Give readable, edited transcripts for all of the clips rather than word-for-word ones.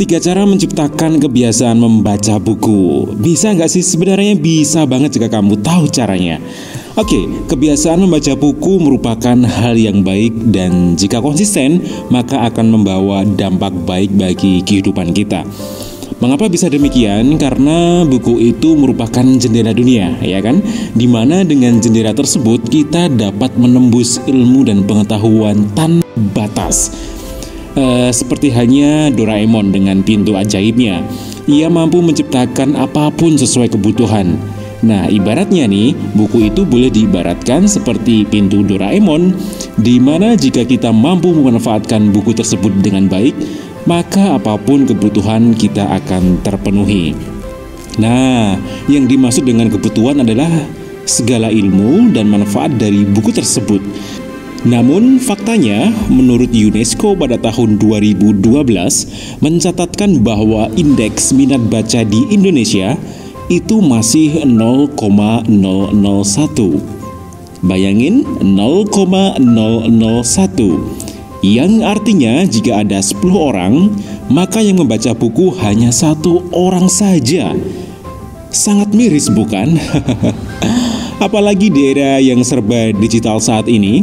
3 cara menciptakan kebiasaan membaca buku. Bisa nggak sih? Sebenarnya bisa banget jika kamu tahu caranya. Oke, kebiasaan membaca buku merupakan hal yang baik dan jika konsisten, maka akan membawa dampak baik bagi kehidupan kita. Mengapa bisa demikian? Karena buku itu merupakan jendela dunia, ya kan? Dimana dengan jendela tersebut kita dapat menembus ilmu dan pengetahuan tanpa batas. Seperti halnya Doraemon dengan pintu ajaibnya. Ia mampu menciptakan apapun sesuai kebutuhan. Nah, ibaratnya nih, buku itu boleh diibaratkan seperti pintu Doraemon, di mana jika kita mampu memanfaatkan buku tersebut dengan baik, maka apapun kebutuhan kita akan terpenuhi. Nah, yang dimaksud dengan kebutuhan adalah segala ilmu dan manfaat dari buku tersebut. Namun faktanya, menurut UNESCO pada tahun 2012 mencatatkan bahwa indeks minat baca di Indonesia itu masih 0,001. Bayangin, 0,001. Yang artinya jika ada 10 orang, maka yang membaca buku hanya 1 orang saja. Sangat miris bukan? Apalagi di era yang serba digital saat ini.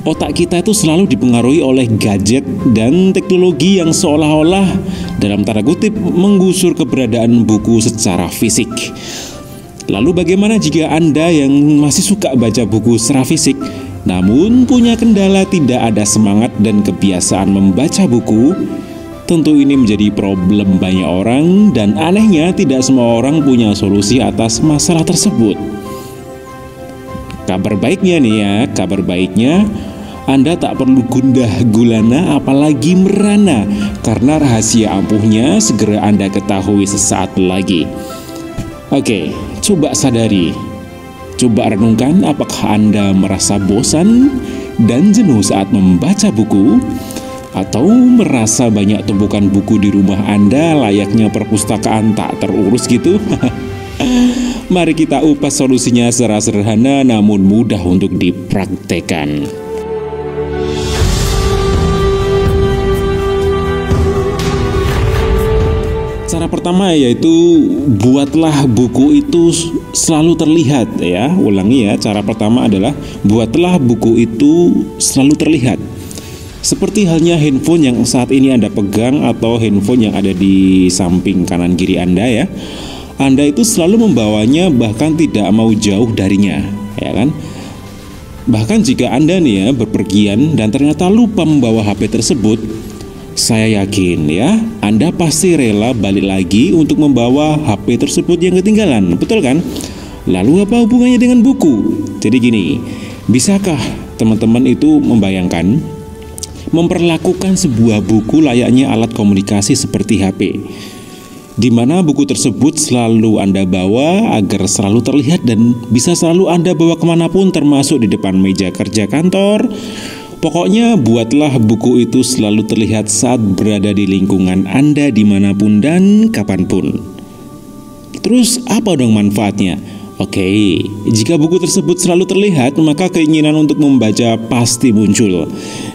Otak kita itu selalu dipengaruhi oleh gadget dan teknologi yang seolah-olah dalam tanda kutip menggusur keberadaan buku secara fisik. Lalu bagaimana jika Anda yang masih suka baca buku secara fisik, namun punya kendala tidak ada semangat dan kebiasaan membaca buku? Tentu ini menjadi problem banyak orang dan anehnya tidak semua orang punya solusi atas masalah tersebut. Kabar baiknya nih ya, kabar baiknya Anda tak perlu gundah gulana apalagi merana karena rahasia ampuhnya segera Anda ketahui sesaat lagi. Oke, coba sadari, coba renungkan apakah Anda merasa bosan dan jenuh saat membaca buku atau merasa banyak tumpukan buku di rumah Anda layaknya perpustakaan tak terurus gitu? Mari kita upas solusinya secara sederhana namun mudah untuk dipraktekkan. Cara pertama yaitu buatlah buku itu selalu terlihat ya. Ulangi ya, cara pertama adalah buatlah buku itu selalu terlihat. Seperti halnya handphone yang saat ini Anda pegang atau handphone yang ada di samping kanan kiri Anda ya. Anda itu selalu membawanya bahkan tidak mau jauh darinya, ya kan? Bahkan jika Anda nih ya berpergian dan ternyata lupa membawa HP tersebut, saya yakin ya, Anda pasti rela balik lagi untuk membawa HP tersebut yang ketinggalan, betul kan? Lalu apa hubungannya dengan buku? Jadi gini, bisakah teman-teman itu membayangkan memperlakukan sebuah buku layaknya alat komunikasi seperti HP? Di mana buku tersebut selalu Anda bawa agar selalu terlihat dan bisa selalu Anda bawa kemanapun termasuk di depan meja kerja kantor. Pokoknya buatlah buku itu selalu terlihat saat berada di lingkungan Anda dimanapun dan kapanpun. Terus apa dong manfaatnya? Oke, jika buku tersebut selalu terlihat maka keinginan untuk membaca pasti muncul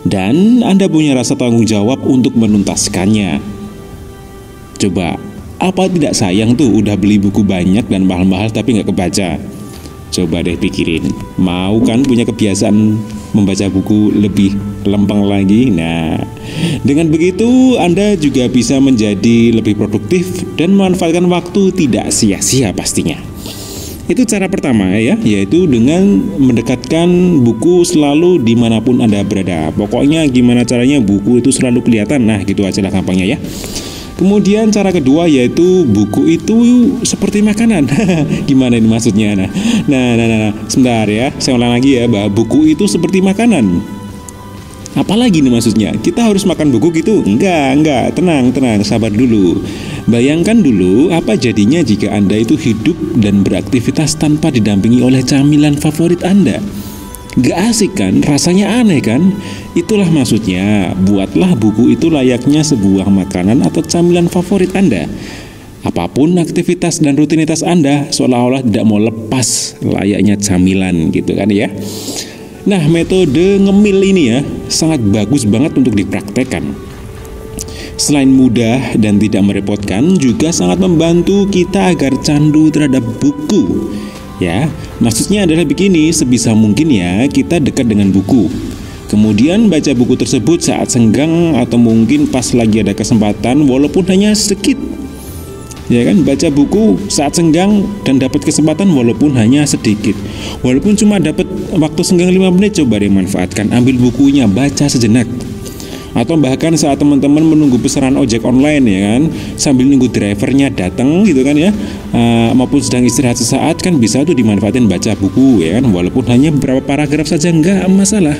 dan Anda punya rasa tanggung jawab untuk menuntaskannya. Coba, apa tidak sayang tuh udah beli buku banyak dan mahal-mahal tapi nggak kebaca? Coba deh pikirin, mau kan punya kebiasaan membaca buku lebih lempeng lagi? Nah, dengan begitu Anda juga bisa menjadi lebih produktif dan memanfaatkan waktu tidak sia-sia pastinya. Itu cara pertama ya, yaitu dengan mendekatkan buku selalu dimanapun Anda berada. Pokoknya gimana caranya buku itu selalu kelihatan, nah gitu aja lah gampangnya ya. Kemudian cara kedua yaitu buku itu seperti makanan. Gimana ini maksudnya? Nah, sebentar ya, saya ulang lagi ya, bahwa buku itu seperti makanan. Apalagi nih maksudnya? Kita harus makan buku gitu? Enggak, tenang, sabar dulu. Bayangkan dulu apa jadinya jika Anda itu hidup dan beraktivitas tanpa didampingi oleh camilan favorit Anda. Gak asik kan? Rasanya aneh kan? Itulah maksudnya, buatlah buku itu layaknya sebuah makanan atau camilan favorit Anda. Apapun aktivitas dan rutinitas Anda seolah-olah tidak mau lepas layaknya camilan gitu kan ya. Nah, metode ngemil ini ya sangat bagus banget untuk dipraktekkan. Selain mudah dan tidak merepotkan, juga sangat membantu kita agar candu terhadap buku. Ya, maksudnya adalah begini, sebisa mungkin ya kita dekat dengan buku. Kemudian baca buku tersebut saat senggang atau mungkin pas lagi ada kesempatan walaupun hanya sedikit. Ya kan, baca buku saat senggang dan dapat kesempatan walaupun hanya sedikit. Walaupun cuma dapat waktu senggang 5 menit, coba deh manfaatkan, ambil bukunya, baca sejenak. Atau bahkan saat teman-teman menunggu pesanan ojek online ya kan, sambil nunggu drivernya datang gitu kan ya, maupun sedang istirahat sesaat kan bisa tuh dimanfaatin baca buku ya kan, walaupun hanya beberapa paragraf saja nggak masalah.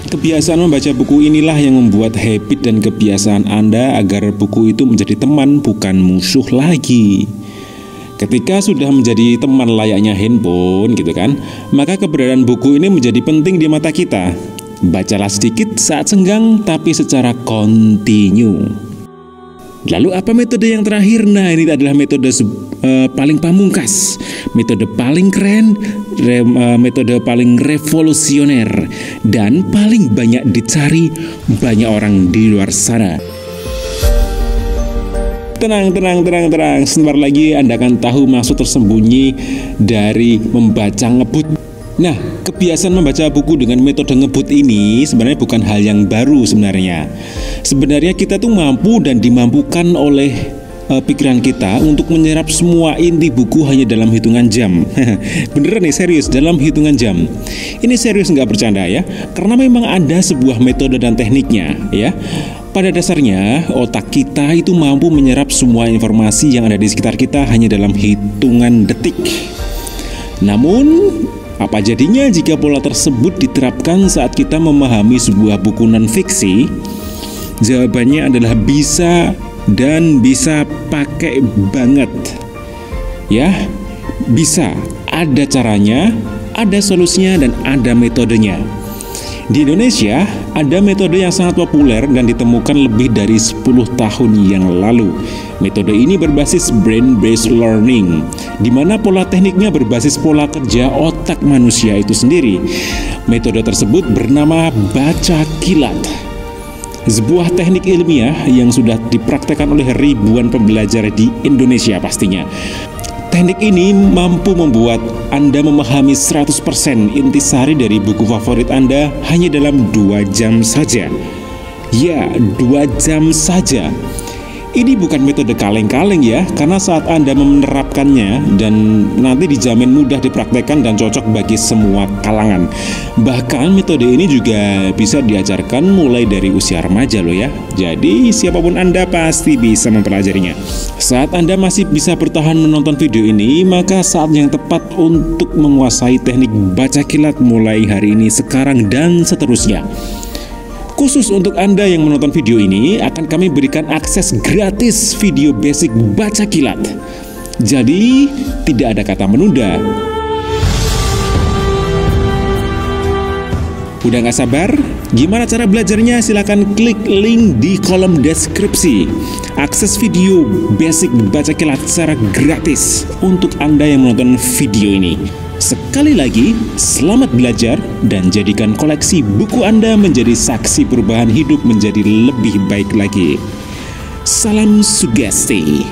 Kebiasaan membaca buku inilah yang membuat habit dan kebiasaan Anda agar buku itu menjadi teman bukan musuh lagi. Ketika sudah menjadi teman layaknya handphone gitu kan, maka keberadaan buku ini menjadi penting di mata kita. Bacalah sedikit saat senggang tapi secara kontinu. Lalu apa metode yang terakhir? Nah, ini adalah metode paling pamungkas, metode paling keren, metode paling revolusioner, dan paling banyak dicari banyak orang di luar sana. Tenang. Sebentar lagi Anda akan tahu maksud tersembunyi dari membaca ngebut. Nah, kebiasaan membaca buku dengan metode ngebut ini sebenarnya bukan hal yang baru sebenarnya. Sebenarnya kita tuh mampu dan dimampukan oleh pikiran kita untuk menyerap semua inti buku hanya dalam hitungan jam. Beneran nih, serius, dalam hitungan jam. Ini serius, nggak bercanda ya, karena memang ada sebuah metode dan tekniknya ya. Pada dasarnya, otak kita itu mampu menyerap semua informasi yang ada di sekitar kita hanya dalam hitungan detik. Namun, apa jadinya jika pola tersebut diterapkan saat kita memahami sebuah buku non-fiksi? Jawabannya adalah bisa dan bisa pakai banget. Ya, bisa. Ada caranya, ada solusinya, dan ada metodenya. Di Indonesia, ada metode yang sangat populer dan ditemukan lebih dari 10 tahun yang lalu. Metode ini berbasis brain-based learning, di mana pola tekniknya berbasis pola kerja otak manusia itu sendiri. Metode tersebut bernama baca kilat. Sebuah teknik ilmiah yang sudah dipraktekkan oleh ribuan pembelajar di Indonesia pastinya. Teknik ini mampu membuat Anda memahami 100% intisari dari buku favorit Anda hanya dalam 2 jam saja. Ya, 2 jam saja. Ini bukan metode kaleng-kaleng ya, karena saat Anda menerapkannya dan nanti dijamin mudah dipraktekkan dan cocok bagi semua kalangan. Bahkan metode ini juga bisa diajarkan mulai dari usia remaja loh ya. Jadi siapapun Anda pasti bisa mempelajarinya. Saat Anda masih bisa bertahan menonton video ini, maka saat yang tepat untuk menguasai teknik baca kilat mulai hari ini, sekarang, dan seterusnya. Khusus untuk Anda yang menonton video ini, akan kami berikan akses gratis video basic baca kilat. Jadi, tidak ada kata menunda. Udah gak sabar? Gimana cara belajarnya? Silahkan klik link di kolom deskripsi. Akses video basic baca kilat secara gratis untuk Anda yang menonton video ini. Sekali lagi, selamat belajar dan jadikan koleksi buku Anda menjadi saksi perubahan hidup menjadi lebih baik lagi. Salam sugesti.